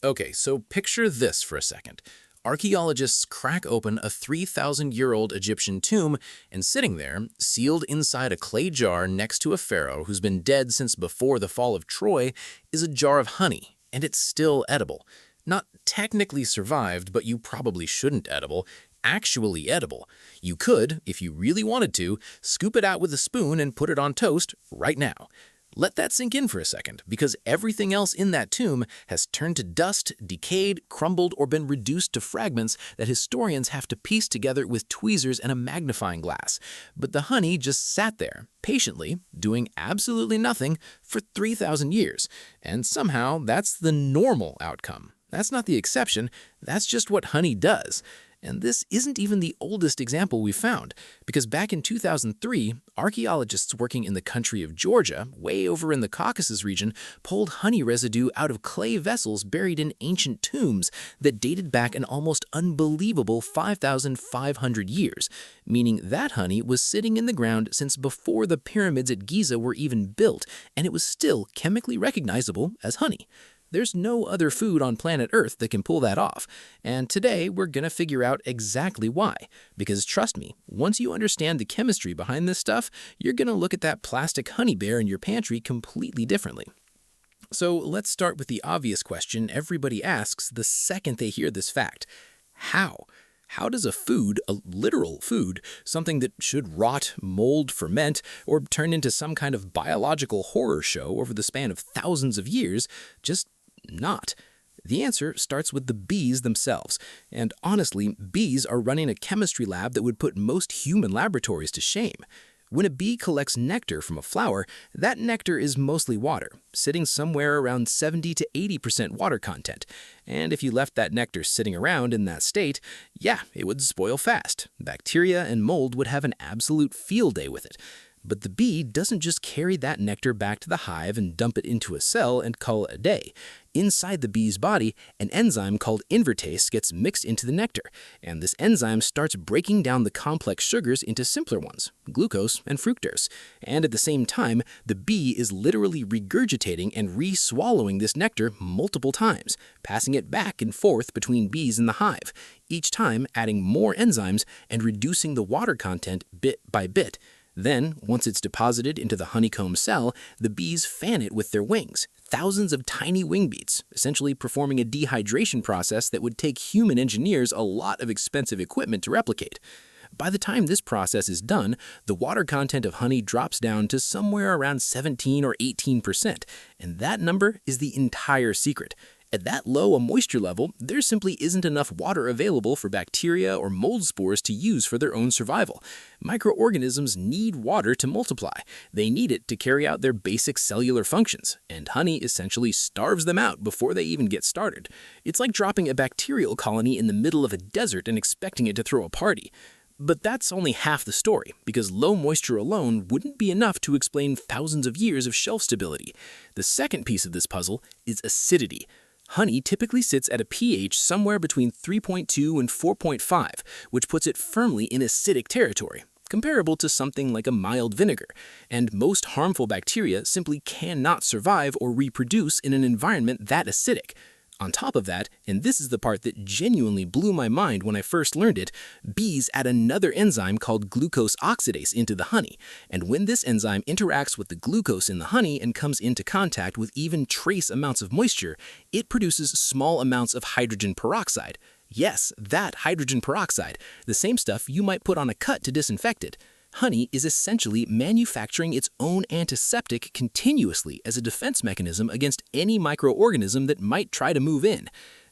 Okay, so picture this for a second. Archaeologists crack open a 3,000-year-old Egyptian tomb, and sitting there, sealed inside a clay jar next to a pharaoh who's been dead since before the fall of Troy, is a jar of honey, and it's still edible. Not technically survived, but you probably shouldn't edible. Actually edible. You could, if you really wanted to, scoop it out with a spoon and put it on toast right now. Let that sink in for a second, because everything else in that tomb has turned to dust, decayed, crumbled, or been reduced to fragments that historians have to piece together with tweezers and a magnifying glass. But the honey just sat there, patiently, doing absolutely nothing for 3,000 years. And somehow, that's the normal outcome. That's not the exception, that's just what honey does. And this isn't even the oldest example we found, because back in 2003, archaeologists working in the country of Georgia, way over in the Caucasus region, pulled honey residue out of clay vessels buried in ancient tombs that dated back an almost unbelievable 5,500 years, meaning that honey was sitting in the ground since before the pyramids at Giza were even built, and it was still chemically recognizable as honey. There's no other food on planet Earth that can pull that off, and today we're gonna figure out exactly why. Because trust me, once you understand the chemistry behind this stuff, you're gonna look at that plastic honey bear in your pantry completely differently. So let's start with the obvious question everybody asks the second they hear this fact. How? How does a food, a literal food, something that should rot, mold, ferment, or turn into some kind of biological horror show over the span of thousands of years, just not? The answer starts with the bees themselves. And honestly, bees are running a chemistry lab that would put most human laboratories to shame. When a bee collects nectar from a flower, that nectar is mostly water, sitting somewhere around 70 to 80% water content. And if you left that nectar sitting around in that state, yeah, it would spoil fast. Bacteria and mold would have an absolute field day with it. But the bee doesn't just carry that nectar back to the hive and dump it into a cell and call it a day. Inside the bee's body, an enzyme called invertase gets mixed into the nectar, and this enzyme starts breaking down the complex sugars into simpler ones, glucose and fructose. And at the same time, the bee is literally regurgitating and re-swallowing this nectar multiple times, passing it back and forth between bees in the hive, each time adding more enzymes and reducing the water content bit by bit. Then, once it's deposited into the honeycomb cell, the bees fan it with their wings, thousands of tiny wing beats, essentially performing a dehydration process that would take human engineers a lot of expensive equipment to replicate. By the time this process is done, the water content of honey drops down to somewhere around 17 or 18%, and that number is the entire secret. At that low a moisture level, there simply isn't enough water available for bacteria or mold spores to use for their own survival. Microorganisms need water to multiply. They need it to carry out their basic cellular functions, and honey essentially starves them out before they even get started. It's like dropping a bacterial colony in the middle of a desert and expecting it to throw a party. But that's only half the story, because low moisture alone wouldn't be enough to explain thousands of years of shelf stability. The second piece of this puzzle is acidity. Honey typically sits at a pH somewhere between 3.2 and 4.5, which puts it firmly in acidic territory, comparable to something like a mild vinegar, and most harmful bacteria simply cannot survive or reproduce in an environment that acidic. On top of that, and this is the part that genuinely blew my mind when I first learned it, bees add another enzyme called glucose oxidase into the honey, and when this enzyme interacts with the glucose in the honey and comes into contact with even trace amounts of moisture, it produces small amounts of hydrogen peroxide. Yes, that hydrogen peroxide, the same stuff you might put on a cut to disinfect it. Honey is essentially manufacturing its own antiseptic continuously as a defense mechanism against any microorganism that might try to move in.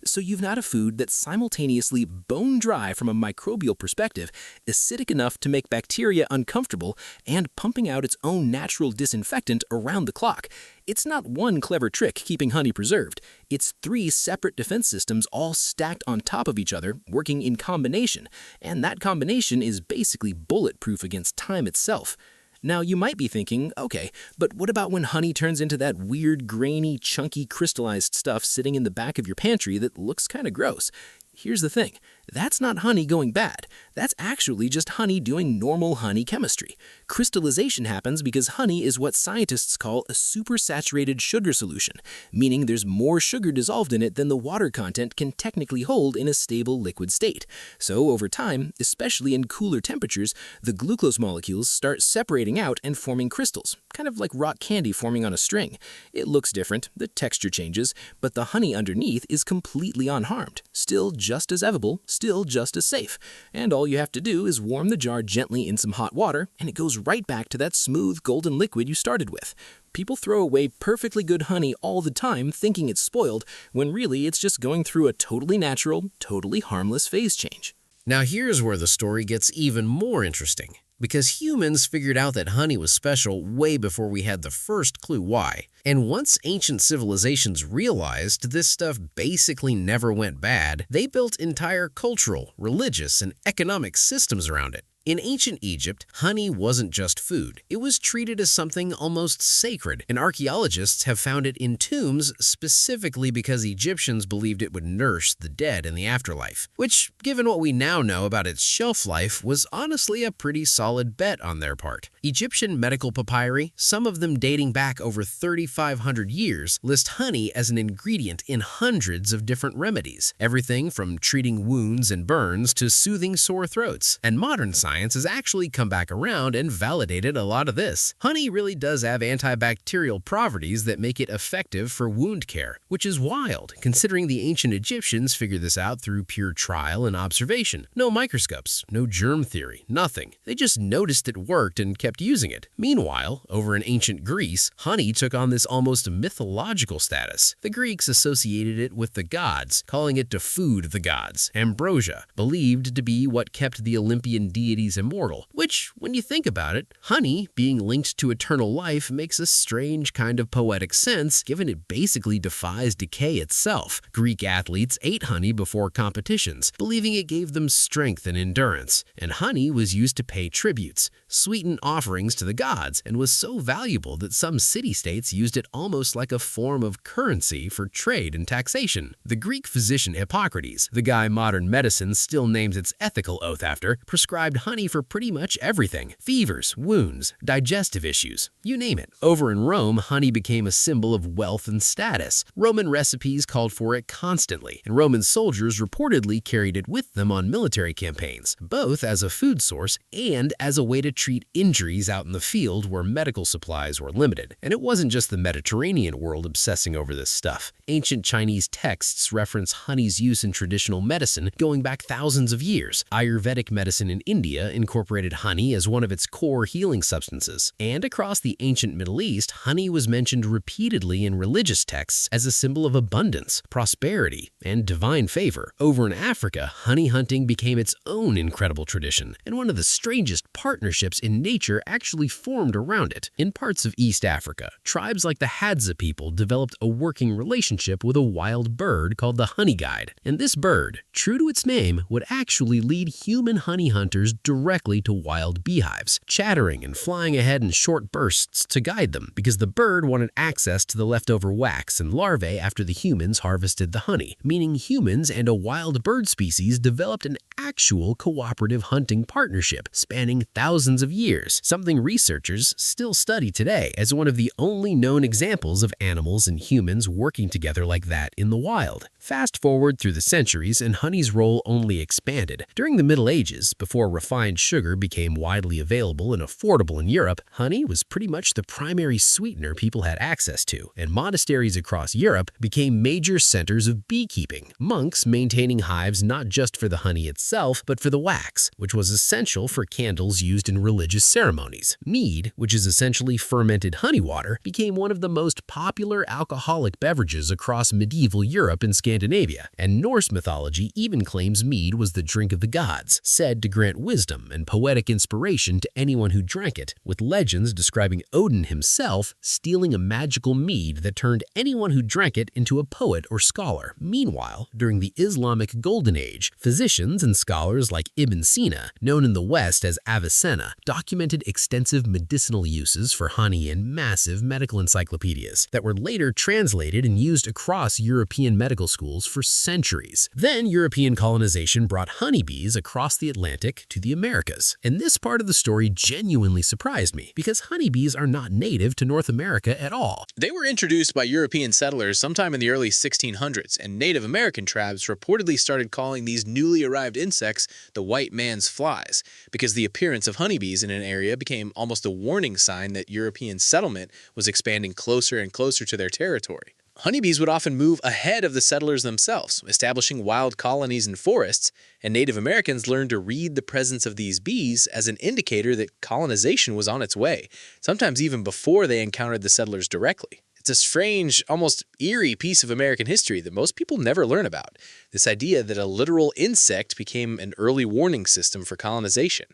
So you've got a food that's simultaneously bone dry from a microbial perspective, acidic enough to make bacteria uncomfortable, and pumping out its own natural disinfectant around the clock. It's not one clever trick keeping honey preserved. It's three separate defense systems all stacked on top of each other, working in combination. And that combination is basically bulletproof against time itself. Now, you might be thinking, okay, but what about when honey turns into that weird, grainy, chunky, crystallized stuff sitting in the back of your pantry that looks kind of gross? here's the thing. That's not honey going bad. That's actually just honey doing normal honey chemistry. Crystallization happens because honey is what scientists call a supersaturated sugar solution, meaning there's more sugar dissolved in it than the water content can technically hold in a stable liquid state. So over time, especially in cooler temperatures, the glucose molecules start separating out and forming crystals, kind of like rock candy forming on a string. It looks different, the texture changes, but the honey underneath is completely unharmed, still just as edible, still just as safe. And all you have to do is warm the jar gently in some hot water, and it goes right back to that smooth golden liquid you started with. People throw away perfectly good honey all the time thinking it's spoiled, when really it's just going through a totally natural, totally harmless phase change. Now here's where the story gets even more interesting. Because humans figured out that honey was special way before we had the first clue why. And once ancient civilizations realized this stuff basically never went bad, they built entire cultural, religious, and economic systems around it. In ancient Egypt, honey wasn't just food. It was treated as something almost sacred, and archaeologists have found it in tombs specifically because Egyptians believed it would nourish the dead in the afterlife, which, given what we now know about its shelf life, was honestly a pretty solid bet on their part. Egyptian medical papyri, some of them dating back over 3,500 years, list honey as an ingredient in hundreds of different remedies, everything from treating wounds and burns to soothing sore throats. And modern science has actually come back around and validated a lot of this. Honey really does have antibacterial properties that make it effective for wound care, which is wild considering the ancient Egyptians figured this out through pure trial and observation. No microscopes, no germ theory, nothing. They just noticed it worked and kept using it. Meanwhile, over in ancient Greece, honey took on this almost mythological status. The Greeks associated it with the gods, calling it to food the gods, ambrosia, believed to be what kept the Olympian deities immortal, which, when you think about it, honey being linked to eternal life makes a strange kind of poetic sense given it basically defies decay itself. Greek athletes ate honey before competitions, believing it gave them strength and endurance, and honey was used to pay tributes, sweeten offerings to the gods, and was so valuable that some city-states used it almost like a form of currency for trade and taxation. The Greek physician Hippocrates, the guy modern medicine still names its ethical oath after, prescribed honey for pretty much everything. Fevers, wounds, digestive issues, you name it. Over in Rome, honey became a symbol of wealth and status. Roman recipes called for it constantly, and Roman soldiers reportedly carried it with them on military campaigns, both as a food source and as a way to treat injuries out in the field where medical supplies were limited. And it wasn't just the Mediterranean world obsessing over this stuff. Ancient Chinese texts reference honey's use in traditional medicine going back thousands of years. Ayurvedic medicine in India incorporated honey as one of its core healing substances. And across the ancient Middle East, honey was mentioned repeatedly in religious texts as a symbol of abundance, prosperity, and divine favor. Over in Africa, honey hunting became its own incredible tradition, and one of the strangest partnerships in nature actually formed around it. In parts of East Africa, tribes like the Hadza people developed a working relationship with a wild bird called the honey guide. And this bird, true to its name, would actually lead human honey hunters directly to wild beehives, chattering and flying ahead in short bursts to guide them, because the bird wanted access to the leftover wax and larvae after the humans harvested the honey, meaning humans and a wild bird species developed an actual cooperative hunting partnership spanning thousands of years, something researchers still study today as one of the only known examples of animals and humans working together like that in the wild. Fast forward through the centuries and honey's role only expanded. During the Middle Ages, before refined sugar became widely available and affordable in Europe, honey was pretty much the primary sweetener people had access to, and monasteries across Europe became major centers of beekeeping, monks maintaining hives not just for the honey itself, but for the wax, which was essential for candles used in religious ceremonies. Mead, which is essentially fermented honey water, became one of the most popular alcoholic beverages across medieval Europe and Scandinavia, and Norse mythology even claims mead was the drink of the gods, said to grant wisdom and poetic inspiration to anyone who drank it, with legends describing Odin himself stealing a magical mead that turned anyone who drank it into a poet or scholar. Meanwhile, Meanwhile, during the Islamic Golden Age, physicians and scholars like Ibn Sina, known in the West as Avicenna, documented extensive medicinal uses for honey in massive medical encyclopedias that were later translated and used across European medical schools for centuries. Then European colonization brought honeybees across the Atlantic to the Americas. And this part of the story genuinely surprised me because honeybees are not native to North America at all. They were introduced by European settlers sometime in the early 1600s, and Native American tribes reportedly started calling these newly arrived insects the white man's flies, because the appearance of honeybees in an area became almost a warning sign that European settlement was expanding closer and closer to their territory. Honeybees would often move ahead of the settlers themselves, establishing wild colonies in forests, and Native Americans learned to read the presence of these bees as an indicator that colonization was on its way, sometimes even before they encountered the settlers directly. It's a strange, almost eerie piece of American history that most people never learn about, this idea that a literal insect became an early warning system for colonization.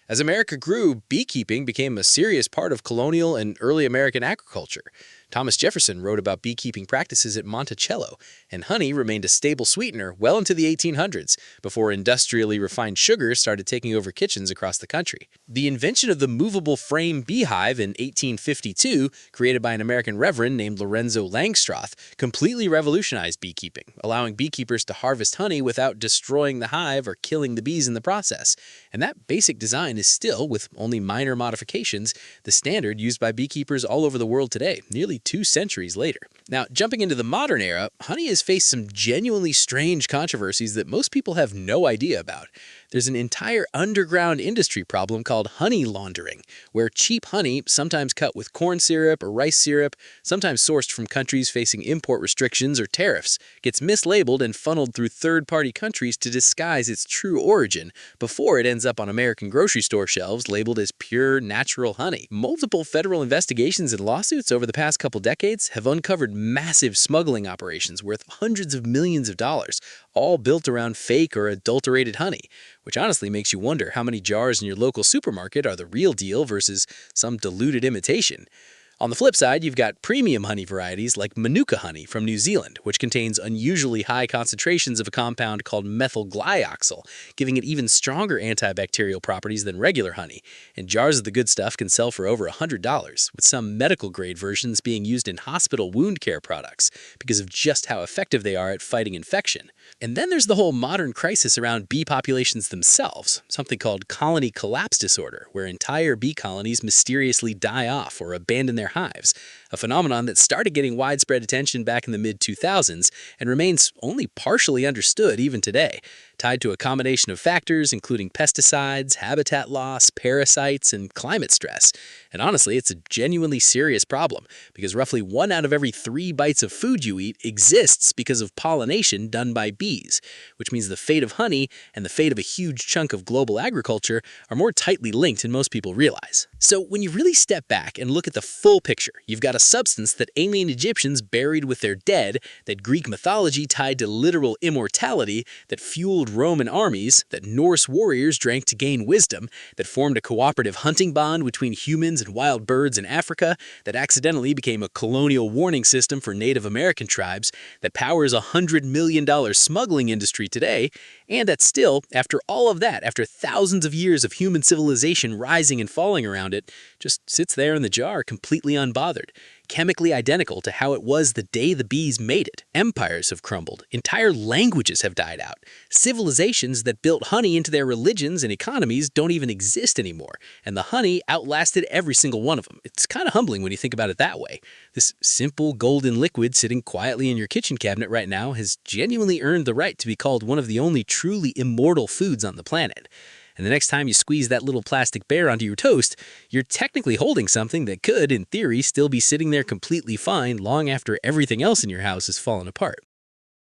As America grew, beekeeping became a serious part of colonial and early American agriculture. Thomas Jefferson wrote about beekeeping practices at Monticello, and honey remained a stable sweetener well into the 1800s, before industrially refined sugar started taking over kitchens across the country. The invention of the movable frame beehive in 1852, created by an American reverend named Lorenzo Langstroth, completely revolutionized beekeeping, allowing beekeepers to harvest honey without destroying the hive or killing the bees in the process. And that basic design is still, with only minor modifications, the standard used by beekeepers all over the world today, nearly 2 centuries later. Now, jumping into the modern era, honey has faced some genuinely strange controversies that most people have no idea about. There's an entire underground industry problem called honey laundering, where cheap honey, sometimes cut with corn syrup or rice syrup, sometimes sourced from countries facing import restrictions or tariffs, gets mislabeled and funneled through third-party countries to disguise its true origin before it ends up on American grocery store shelves labeled as pure, natural honey. Multiple federal investigations and lawsuits over the past couple decades have uncovered massive smuggling operations worth hundreds of millions of dollars, all built around fake or adulterated honey, which honestly makes you wonder how many jars in your local supermarket are the real deal versus some diluted imitation. On the flip side, you've got premium honey varieties like Manuka honey from New Zealand, which contains unusually high concentrations of a compound called methyl glyoxal, giving it even stronger antibacterial properties than regular honey. And jars of the good stuff can sell for over $100, with some medical-grade versions being used in hospital wound care products because of just how effective they are at fighting infection. And then there's the whole modern crisis around bee populations themselves, something called colony collapse disorder, where entire bee colonies mysteriously die off or abandon their hives, a phenomenon that started getting widespread attention back in the mid-2000s and remains only partially understood even today, tied to a combination of factors including pesticides, habitat loss, parasites, and climate stress. And honestly, it's a genuinely serious problem because roughly 1 out of every 3 bites of food you eat exists because of pollination done by bees, which means the fate of honey and the fate of a huge chunk of global agriculture are more tightly linked than most people realize. So when you really step back and look at the full picture, you've got a substance that alien Egyptians buried with their dead, that Greek mythology tied to literal immortality, that fueled Roman armies, that Norse warriors drank to gain wisdom, that formed a cooperative hunting bond between humans and wild birds in Africa, that accidentally became a colonial warning system for Native American tribes, that powers a $100 million smuggling industry today, and that still, after all of that, after thousands of years of human civilization rising and falling around it, just sits there in the jar completely unbothered, chemically identical to how it was the day the bees made it. Empires have crumbled. Entire languages have died out. Civilizations that built honey into their religions and economies don't even exist anymore, and the honey outlasted every single one of them. It's kind of humbling when you think about it that way. This simple golden liquid sitting quietly in your kitchen cabinet right now has genuinely earned the right to be called one of the only truly immortal foods on the planet. And the next time you squeeze that little plastic bear onto your toast, you're technically holding something that could, in theory, still be sitting there completely fine long after everything else in your house has fallen apart.